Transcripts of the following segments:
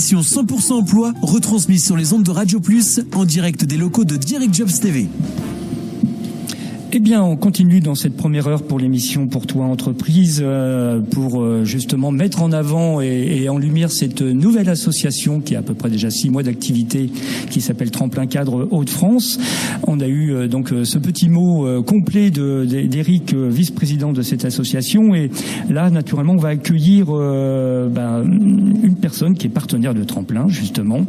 l'émission 100% emploi, retransmise sur les ondes de Radio Plus, en direct des locaux de Direct Jobs TV. Eh bien, on continue dans cette première heure pour l'émission Pour toi entreprise, pour justement mettre en avant et en lumière cette nouvelle association qui a à peu près déjà 6 mois d'activité, qui s'appelle Tremplin Cadre Hauts-de-France. On a eu donc ce petit mot complet d'Éric, vice-président de cette association, et là, naturellement, on va accueillir une personne qui est partenaire de Tremplin, justement,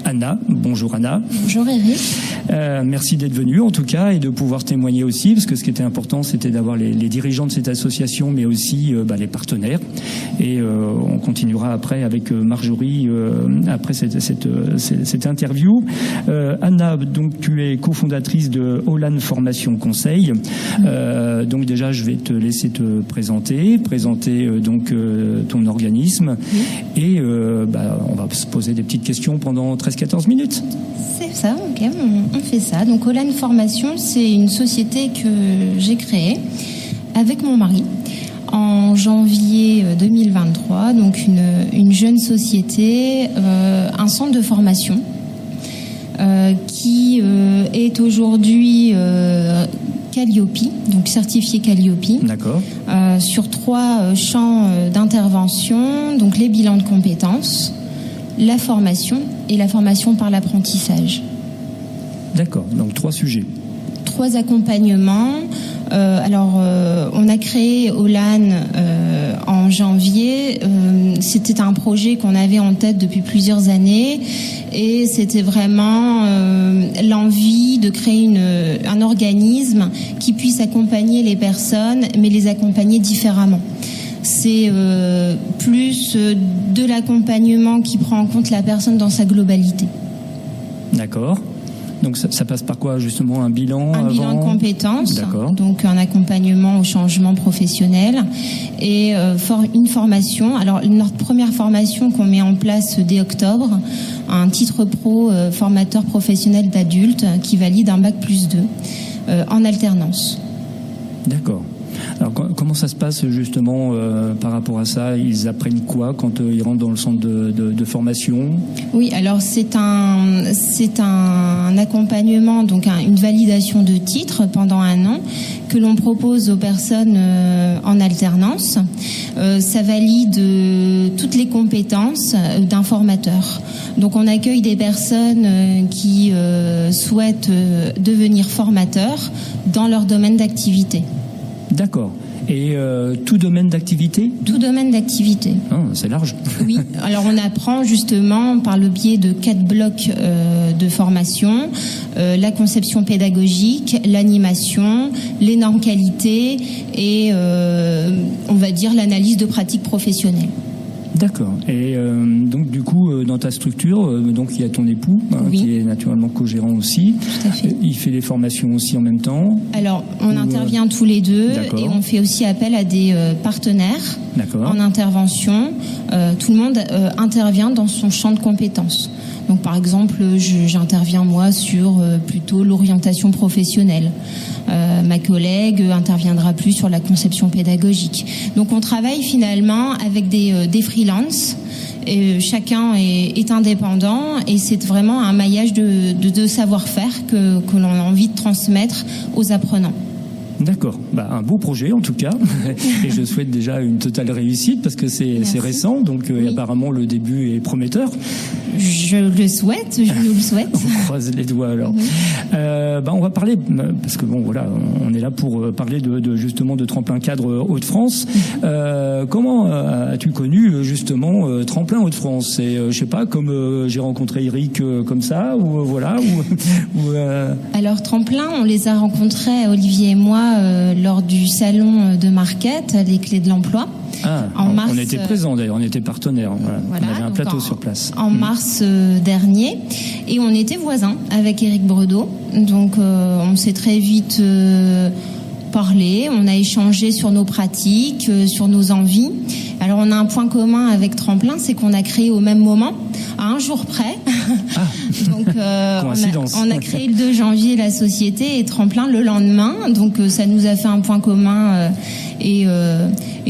Anna. Bonjour Anna. Bonjour Eric. Merci d'être venue en tout cas et de pouvoir témoigner aussi, parce que ce qui était important, c'était d'avoir les dirigeants de cette association, mais aussi les partenaires. Et on continuera après avec Marjorie après cette interview. Anna, donc tu es cofondatrice de Holland Formation Conseil. Donc déjà, je vais te laisser te présenter donc ton organisme, et on va se poser des petites questions pendant 13-14 minutes. C'est ça, ok, on fait ça. Donc Holland Formation, c'est une société que j'ai créée avec mon mari en janvier 2023. Donc une jeune société, un centre de formation qui est aujourd'hui Calliope, donc certifié Calliope. D'accord. Sur 3 champs d'intervention, donc les bilans de compétences, la formation et la formation par l'apprentissage. D'accord, donc 3 sujets. 3 accompagnements. On a créé Holland en janvier. C'était un projet qu'on avait en tête depuis plusieurs années, et c'était vraiment l'envie de créer un organisme qui puisse accompagner les personnes, mais les accompagner différemment. C'est plus de l'accompagnement qui prend en compte la personne dans sa globalité. D'accord. Donc ça passe par quoi justement? Un bilan de compétences. D'accord. Donc un accompagnement au changement professionnel et une formation. Alors notre première formation qu'on met en place dès octobre, un titre pro formateur professionnel d'adulte qui valide un bac+2 en alternance. D'accord. Alors comment ça se passe justement par rapport à ça? Ils apprennent quoi quand ils rentrent dans le centre de formation? Oui, alors c'est un accompagnement, donc une validation de titre pendant 1 an que l'on propose aux personnes en alternance. Ça valide toutes les compétences d'un formateur. Donc on accueille des personnes qui souhaitent devenir formateurs dans leur domaine d'activité. D'accord. Et tout domaine d'activité? Tout domaine d'activité. Ah, c'est large. Oui. Alors on apprend justement par le biais de 4 blocs de formation, la conception pédagogique, l'animation, les normes qualité et on va dire l'analyse de pratiques professionnelles. D'accord. Et donc du coup, dans ta structure, donc il y a ton époux oui. qui est naturellement co-gérant aussi. Tout à fait. Il fait des formations aussi en même temps. Alors on intervient tous les deux. D'accord. Et on fait aussi appel à des partenaires. D'accord. En intervention. Tout le monde intervient dans son champ de compétences. Donc par exemple, j'interviens moi sur plutôt l'orientation professionnelle. Ma collègue interviendra plus sur la conception pédagogique. Donc on travaille finalement avec des freelances. Et chacun est indépendant et c'est vraiment un maillage de savoir-faire que l'on a envie de transmettre aux apprenants. D'accord. Un beau projet en tout cas, et je souhaite déjà une totale réussite parce que c'est récent, donc oui. Apparemment le début est prometteur. Je le souhaite, je nous le souhaite. On croise les doigts alors. Oui. On va parler, parce que on est là pour parler justement de Tremplin Cadre Hauts-de-France. Comment as-tu connu justement Tremplin Hauts-de-France? Et je sais pas, comme j'ai rencontré Eric comme ça, Alors Tremplin, on les a rencontrés, Olivier et moi, lors du salon de Marquette, les clés de l'emploi. En mars, on était présents d'ailleurs, on était partenaires. Voilà, on avait un plateau sur place. En mars dernier, et on était voisins avec Éric Bredeau. Donc on s'est très vite parlé, on a échangé sur nos pratiques, sur nos envies. Alors on a un point commun avec Tremplin, c'est qu'on a créé au même moment, à un jour près. Ah. Donc on a créé le 2 janvier la société et Tremplin le lendemain. Donc ça nous a fait un point commun et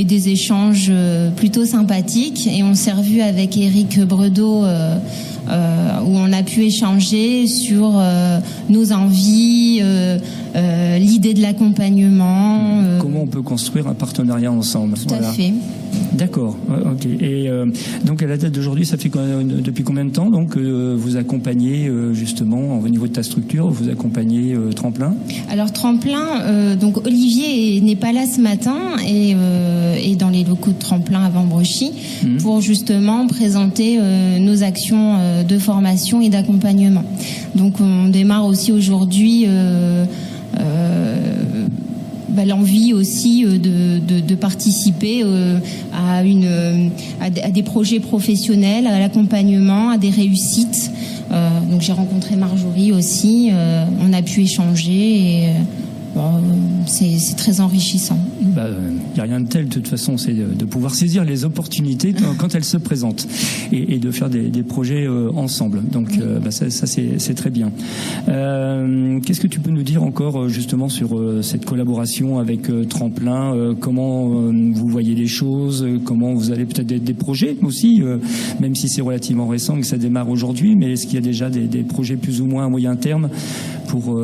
des échanges plutôt sympathiques. Et on s'est revu avec Éric Bredeau où on a pu échanger sur nos envies, l'idée de l'accompagnement. Comment on peut construire un partenariat ensemble. Tout à fait. D'accord, ok. Et donc à la date d'aujourd'hui, ça fait depuis combien de temps donc vous accompagnez justement au niveau de ta structure, vous accompagnez Tremplin? Alors Tremplin, donc Olivier n'est pas là ce matin et dans les locaux de Tremplin à Vambrechy pour justement présenter nos actions de formation et d'accompagnement. Donc on démarre aussi aujourd'hui l'envie aussi de participer à des projets professionnels, à l'accompagnement, à des réussites. Donc j'ai rencontré Marjorie aussi, on a pu échanger et c'est très enrichissant. Il n'y a rien de tel, de toute façon, c'est de pouvoir saisir les opportunités quand elles se présentent et de faire des projets ensemble. Donc ça c'est très bien. Qu'est-ce que tu peux nous dire encore justement sur cette collaboration avec Tremplin? Comment vous voyez les choses? Comment vous avez peut-être des projets aussi, même si c'est relativement récent que ça démarre aujourd'hui, mais est-ce qu'il y a déjà des projets plus ou moins à moyen terme pour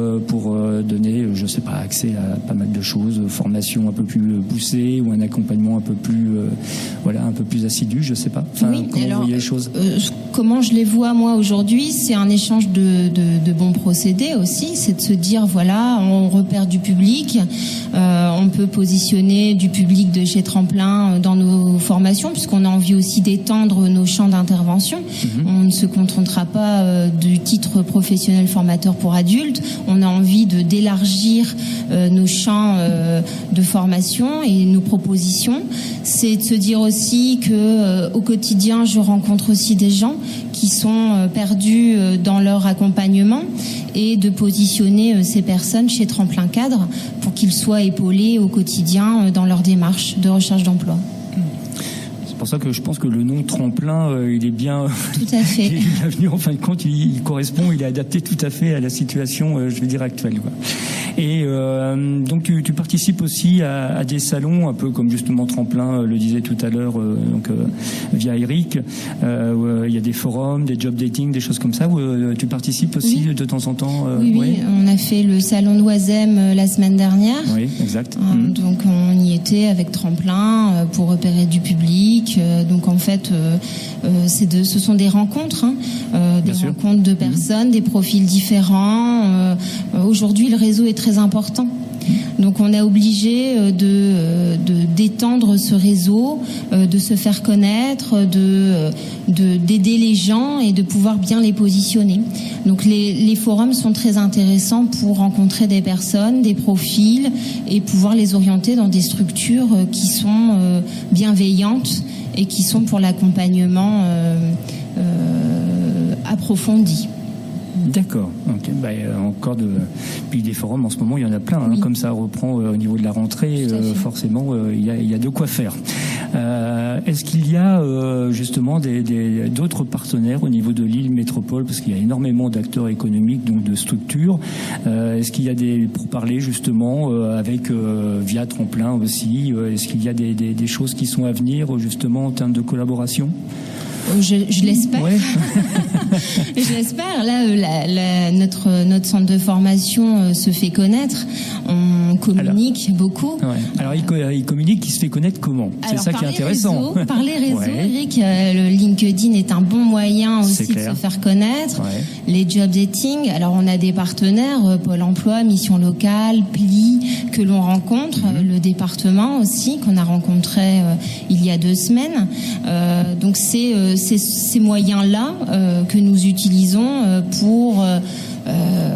donner, je sais pas, accès à pas mal de choses, formation un peu plus poussée ou un accompagnement un peu plus assidu, je sais pas. Comment vous voyez les choses? Comment je les vois moi aujourd'hui, c'est un échange de bons procédés aussi, c'est de se dire on repère du public, on peut positionner du public de chez Tremplin dans nos formations puisqu'on a envie aussi d'étendre nos champs d'intervention. On ne se contentera pas du titre professionnel formateur pour adultes, on a envie d'élargir nos champs de formation et nos propositions. C'est de se dire aussi que au quotidien, je rencontre aussi des gens qui sont perdus dans leur accompagnement et de positionner ces personnes chez Tremplin Cadre pour qu'ils soient épaulés au quotidien dans leur démarche de recherche d'emploi. C'est pour ça que je pense que le nom Tremplin, il est bien. Tout à fait. Il est bienvenu. En fin de compte, il correspond, il est adapté tout à fait à la situation, je veux dire, actuelle. Et donc tu participes aussi à des salons, un peu comme justement Tremplin le disait tout à l'heure, via Eric. Il y a des forums, des job dating, des choses comme ça. Où tu participes aussi de temps en temps. Oui, on a fait le salon d'Oisem la semaine dernière. Oui, exact. Donc on y était avec Tremplin pour repérer du public. Donc en fait, ce sont des rencontres, rencontres de personnes, des profils différents. Aujourd'hui, le réseau est très important. Donc on est obligé d'étendre ce réseau, de se faire connaître, d'aider les gens et de pouvoir bien les positionner. Donc les forums sont très intéressants pour rencontrer des personnes, des profils et pouvoir les orienter dans des structures qui sont bienveillantes et qui sont pour l'accompagnement approfondi. D'accord. Okay. Encore puis des forums en ce moment, il y en a plein. Comme ça reprend au niveau de la rentrée, forcément, il y a de quoi faire. Est-ce qu'il y a justement d'autres partenaires au niveau de l'île métropole, parce qu'il y a énormément d'acteurs économiques, donc de structures. Est-ce qu'il y a pour parler justement avec via Tremplin aussi, est-ce qu'il y a des choses qui sont à venir justement en termes de collaboration? Je l'espère. Ouais. Je l'espère. Là, notre centre de formation se fait connaître. On communique beaucoup. Ouais. Alors, il communique, il se fait connaître comment? C'est ça qui est intéressant. Par les réseaux, Eric, le LinkedIn est un bon moyen aussi de se faire connaître. Ouais. Les job dating. Alors, on a des partenaires, Pôle emploi, Mission locale, PLI, que l'on rencontre, le département aussi, qu'on a rencontré il y a 2 semaines. Donc, c'est ces moyens-là que nous utilisons pour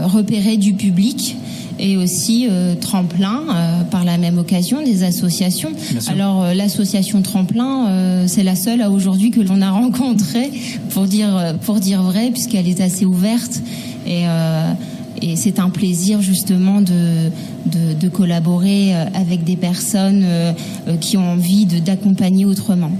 repérer du public et aussi Tremplin par la même occasion, des associations. Alors l'association Tremplin, c'est la seule à aujourd'hui que l'on a rencontrée pour dire vrai, puisqu'elle est assez ouverte et et c'est un plaisir justement de collaborer avec des personnes qui ont envie d'accompagner autrement.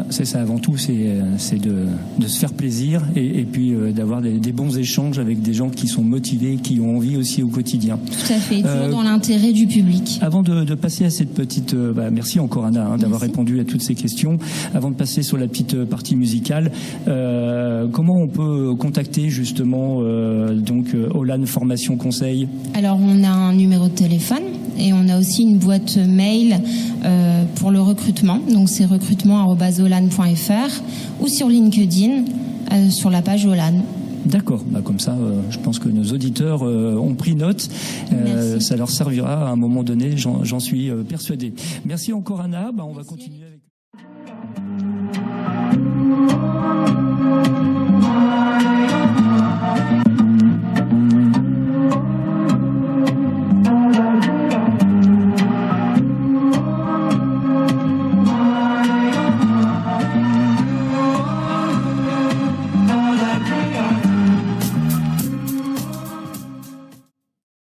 C'est ça, avant tout, c'est de se faire plaisir et puis d'avoir des bons échanges avec des gens qui sont motivés, qui ont envie aussi au quotidien. Tout à fait, toujours dans l'intérêt du public. Avant de passer à cette petite... merci encore Anna d'avoir répondu à toutes ces questions. Avant de passer sur la petite partie musicale, comment on peut contacter justement Olan Formation Conseil? Alors on a un numéro de téléphone et on a aussi une boîte mail pour le recrutement. Donc c'est recrutement@olan.fr ou sur LinkedIn sur la page Olan. D'accord, comme ça, je pense que nos auditeurs ont pris note. Ça leur servira à un moment donné, j'en suis persuadé. Merci encore Anna, on va continuer.